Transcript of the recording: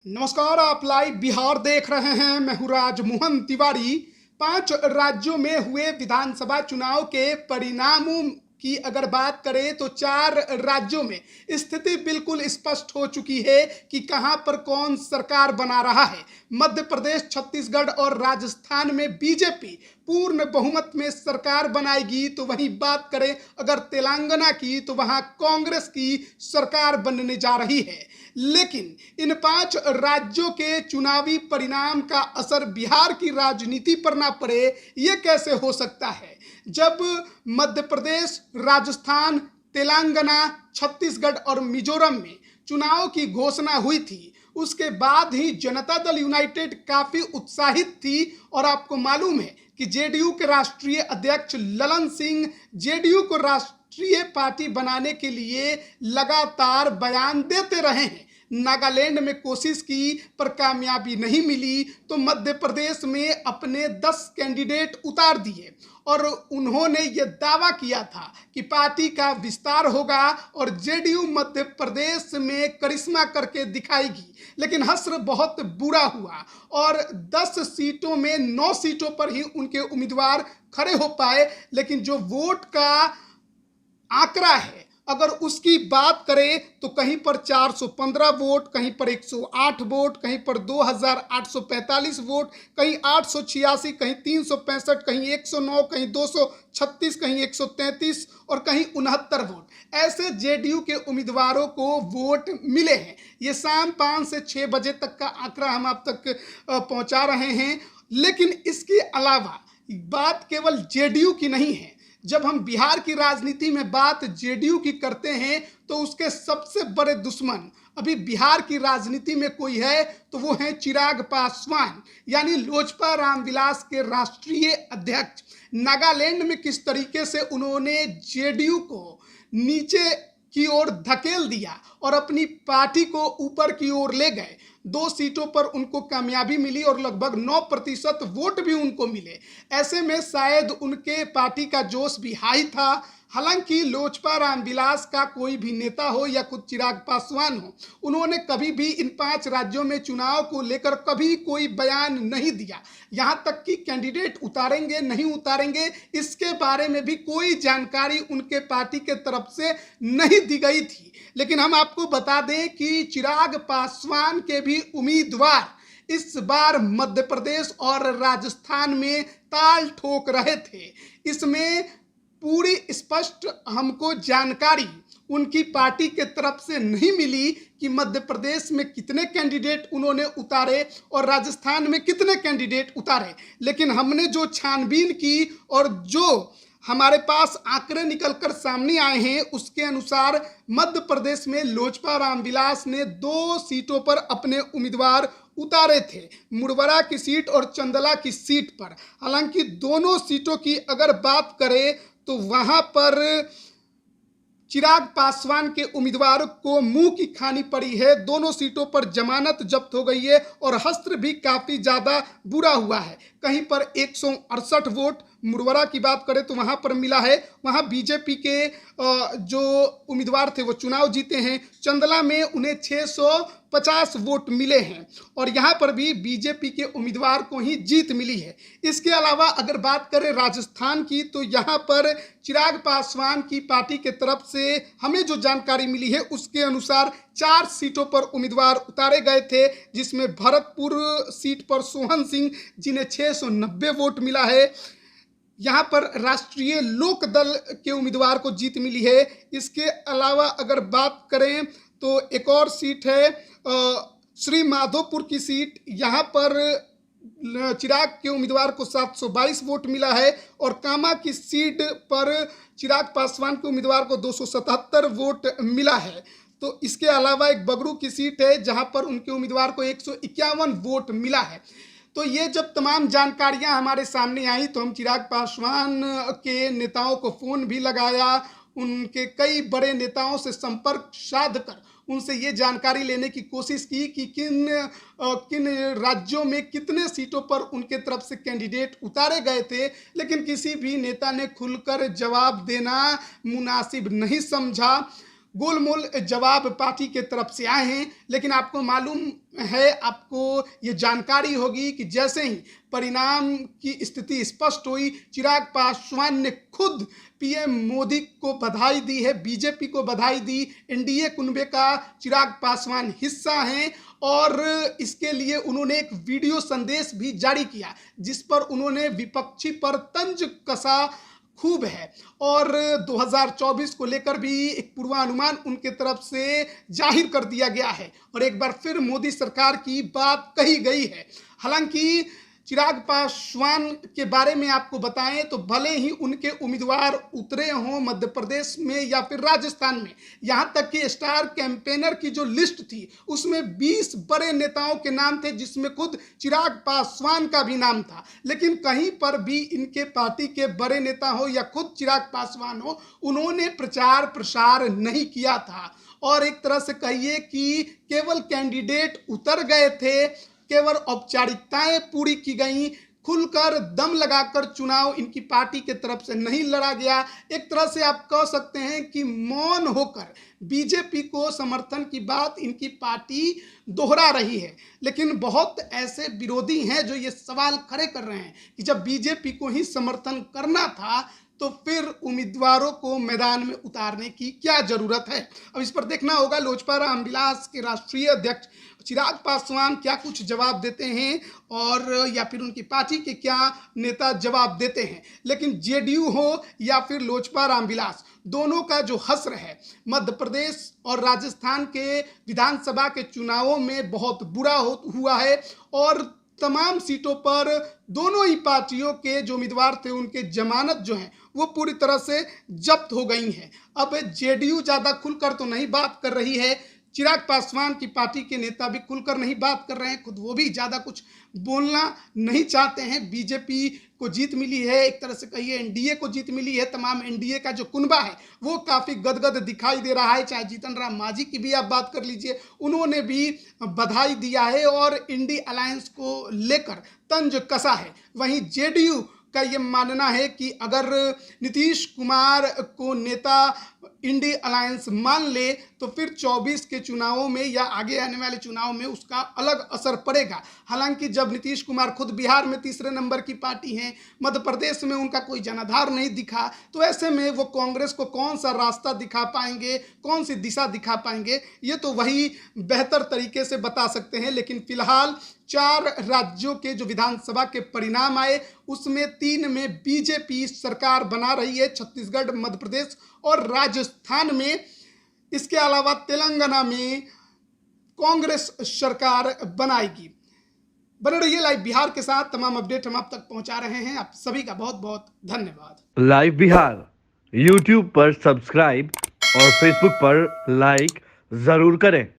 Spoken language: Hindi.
नमस्कार, आप लाइव बिहार देख रहे हैं। मैं हूं राजमोहन तिवारी। 5 राज्यों में हुए विधानसभा चुनाव के परिणामों की अगर बात करें तो 4 राज्यों में स्थिति बिल्कुल स्पष्ट हो चुकी है कि कहां पर कौन सरकार बना रहा है। मध्य प्रदेश, छत्तीसगढ़ और राजस्थान में बीजेपी पूर्ण बहुमत में सरकार बनाएगी, तो वहीं बात करें अगर तेलंगाना की तो वहां कांग्रेस की सरकार बनने जा रही है। लेकिन इन 5 राज्यों के चुनावी परिणाम का असर बिहार की राजनीति पर ना पड़े, ये कैसे हो सकता है? जब मध्य प्रदेश, राजस्थान, तेलंगाना, छत्तीसगढ़ और मिजोरम में चुनाव की घोषणा हुई थी, उसके बाद ही जनता दल यूनाइटेड काफी उत्साहित थी। और आपको मालूम है कि जेडीयू के राष्ट्रीय अध्यक्ष ललन सिंह जेडीयू को राष्ट्रीय पार्टी बनाने के लिए लगातार बयान देते रहे हैं। नागालैंड में कोशिश की पर कामयाबी नहीं मिली, तो मध्य प्रदेश में अपने 10 कैंडिडेट उतार दिए और उन्होंने ये दावा किया था कि पार्टी का विस्तार होगा और जेडीयू मध्य प्रदेश में करिश्मा करके दिखाएगी। लेकिन हश्र बहुत बुरा हुआ और 10 सीटों में 9 सीटों पर ही उनके उम्मीदवार खड़े हो पाए। लेकिन जो वोट का आंकड़ा है, अगर उसकी बात करें तो कहीं पर 415 वोट, कहीं पर 108 वोट, कहीं पर 2845 वोट, कहीं 886, कहीं 365, कहीं 109, कहीं 236, कहीं 133 और कहीं 69 वोट ऐसे जेडीयू के उम्मीदवारों को वोट मिले हैं। ये शाम 5 से 6 बजे तक का आंकड़ा हम आप तक पहुंचा रहे हैं। लेकिन इसके अलावा बात केवल जेडीयू की नहीं है। जब हम बिहार की राजनीति में बात जेडीयू की करते हैं तो उसके सबसे बड़े दुश्मन अभी बिहार की राजनीति में कोई है तो वो है चिराग पासवान, यानी लोजपा रामविलास के राष्ट्रीय अध्यक्ष। नागालैंड में किस तरीके से उन्होंने जेडीयू को नीचे की ओर धकेल दिया और अपनी पार्टी को ऊपर की ओर ले गए। 2 सीटों पर उनको कामयाबी मिली और लगभग 9% वोट भी उनको मिले। ऐसे में शायद उनके पार्टी का जोश भी हाई था। हालांकि लोजपा रामविलास का कोई भी नेता हो या खुद चिराग पासवान हो, उन्होंने कभी भी इन 5 राज्यों में चुनाव को लेकर कभी कोई बयान नहीं दिया। यहां तक कि कैंडिडेट उतारेंगे नहीं उतारेंगे इसके बारे में भी कोई जानकारी उनके पार्टी के तरफ से नहीं दी गई थी। लेकिन हम आपको बता दें कि चिराग पासवान के भी उम्मीदवार इस बार मध्य प्रदेश और राजस्थान में ताल ठोक रहे थे। इसमें पूरी स्पष्ट हमको जानकारी उनकी पार्टी के तरफ से नहीं मिली कि मध्य प्रदेश में कितने कैंडिडेट उन्होंने उतारे और राजस्थान में कितने कैंडिडेट उतारे। लेकिन हमने जो छानबीन की और जो हमारे पास आंकड़े निकलकर सामने आए हैं उसके अनुसार मध्य प्रदेश में लोजपा रामविलास ने 2 सीटों पर अपने उम्मीदवार उतारे थे, मुड़वरा की सीट और चंदला की सीट पर। हालांकि दोनों सीटों की अगर बात करें तो वहां पर चिराग पासवान के उम्मीदवार को मुंह की खानी पड़ी है। दोनों सीटों पर जमानत जब्त हो गई है और हश्र भी काफी ज्यादा बुरा हुआ है। कहीं पर 168 वोट मुड़वरा की बात करें तो वहां पर मिला है, वहां बीजेपी के जो उम्मीदवार थे वो चुनाव जीते हैं। चंदला में उन्हें 650 वोट मिले हैं और यहां पर भी बीजेपी के उम्मीदवार को ही जीत मिली है। इसके अलावा अगर बात करें राजस्थान की तो यहां पर चिराग पासवान की पार्टी के तरफ से हमें जो जानकारी मिली है उसके अनुसार 4 सीटों पर उम्मीदवार उतारे गए थे, जिसमें भरतपुर सीट पर सोहन सिंह जिन्हें 690 वोट मिला है। यहाँ पर राष्ट्रीय लोक दल के उम्मीदवार को जीत मिली है। इसके अलावा अगर बात करें तो एक और सीट है श्री माधोपुर की सीट। यहाँ पर चिराग के उम्मीदवार को 722 वोट मिला है और कामा की सीट पर चिराग पासवान के उम्मीदवार को 277 वोट मिला है। तो इसके अलावा एक बगरू की सीट है जहां पर उनके उम्मीदवार को 151 वोट मिला है। तो ये जब तमाम जानकारियां हमारे सामने आई तो हम चिराग पासवान के नेताओं को फ़ोन भी लगाया, उनके कई बड़े नेताओं से संपर्क साध कर उनसे ये जानकारी लेने की कोशिश की कि किन राज्यों में कितने सीटों पर उनके तरफ से कैंडिडेट उतारे गए थे। लेकिन किसी भी नेता ने खुलकर जवाब देना मुनासिब नहीं समझा। गोलमोल जवाब पार्टी के तरफ से आए हैं। लेकिन आपको मालूम है, आपको ये जानकारी होगी कि जैसे ही परिणाम की स्थिति स्पष्ट हुई, चिराग पासवान ने खुद पीएम मोदी को बधाई दी है, बीजेपी को बधाई दी। एनडीए कुनबे का चिराग पासवान हिस्सा हैं और इसके लिए उन्होंने एक वीडियो संदेश भी जारी किया जिस पर उन्होंने विपक्षी पर तंज कसा खूब है। और 2024 को लेकर भी एक पूर्वानुमान उनके तरफ से जाहिर कर दिया गया है और एक बार फिर मोदी सरकार की बात कही गई है। हालांकि चिराग पासवान के बारे में आपको बताएं तो भले ही उनके उम्मीदवार उतरे हों मध्य प्रदेश में या फिर राजस्थान में, यहां तक कि स्टार कैंपेनर की जो लिस्ट थी उसमें 20 बड़े नेताओं के नाम थे जिसमें खुद चिराग पासवान का भी नाम था, लेकिन कहीं पर भी इनके पार्टी के बड़े नेता हो या खुद चिराग पासवान हो, उन्होंने प्रचार प्रसार नहीं किया था। और एक तरह से कहिए कि केवल कैंडिडेट उतर गए थे, केवल औपचारिकताएं पूरी की गई, खुलकर दम लगाकर चुनाव इनकी पार्टी के तरफ से नहीं लड़ा गया। एक तरह से आप कह सकते हैं कि मौन होकर बीजेपी को समर्थन की बात इनकी पार्टी दोहरा रही है। लेकिन बहुत ऐसे विरोधी हैं जो ये सवाल खड़े कर रहे हैं कि जब बीजेपी को ही समर्थन करना था तो फिर उम्मीदवारों को मैदान में उतारने की क्या जरूरत है। अब इस पर देखना होगा लोजपा रामविलास के राष्ट्रीय अध्यक्ष चिराग पासवान क्या कुछ जवाब देते हैं और या फिर उनकी पार्टी के क्या नेता जवाब देते हैं। लेकिन जेडीयू हो या फिर लोजपा रामविलास, दोनों का जो हश्र है मध्य प्रदेश और राजस्थान के विधानसभा के चुनावों में बहुत बुरा हुआ है और तमाम सीटों पर दोनों ही पार्टियों के जो उम्मीदवार थे उनके जमानत जो है वो पूरी तरह से जब्त हो गई है। अब जेडीयू ज़्यादा खुलकर तो नहीं बात कर रही है, चिराग पासवान की पार्टी के नेता भी खुलकर नहीं बात कर रहे हैं, खुद वो भी ज़्यादा कुछ बोलना नहीं चाहते हैं। बीजेपी को जीत मिली है, एक तरह से कहिए एनडीए को जीत मिली है, तमाम एनडीए का जो कुनबा है वो काफ़ी गदगद दिखाई दे रहा है। चाहे जीतन राम मांझी की भी आप बात कर लीजिए, उन्होंने भी बधाई दिया है और इंडी अलायंस को लेकर तंज कसा है। वहीं जेडीयू का ये मानना है कि अगर नीतीश कुमार को नेता इंडी अलायंस मान ले तो फिर 24 के चुनावों में या आगे आने वाले चुनाव में उसका अलग असर पड़ेगा। हालांकि जब नीतीश कुमार खुद बिहार में तीसरे नंबर की पार्टी हैं, मध्य प्रदेश में उनका कोई जनाधार नहीं दिखा, तो ऐसे में वो कांग्रेस को कौन सा रास्ता दिखा पाएंगे, कौन सी दिशा दिखा पाएंगे, ये तो वही बेहतर तरीके से बता सकते हैं। लेकिन फिलहाल 4 राज्यों के जो विधानसभा के परिणाम आए उसमें 3 में बीजेपी सरकार बना रही है, छत्तीसगढ़, मध्य प्रदेश और राजस्थान में। इसके अलावा तेलंगाना में कांग्रेस सरकार बनाएगी। बने रहिए लाइव बिहार के साथ, तमाम अपडेट हम आप तक पहुंचा रहे हैं। आप सभी का बहुत बहुत धन्यवाद। लाइव बिहार यूट्यूब पर सब्सक्राइब और फेसबुक पर लाइक जरूर करें।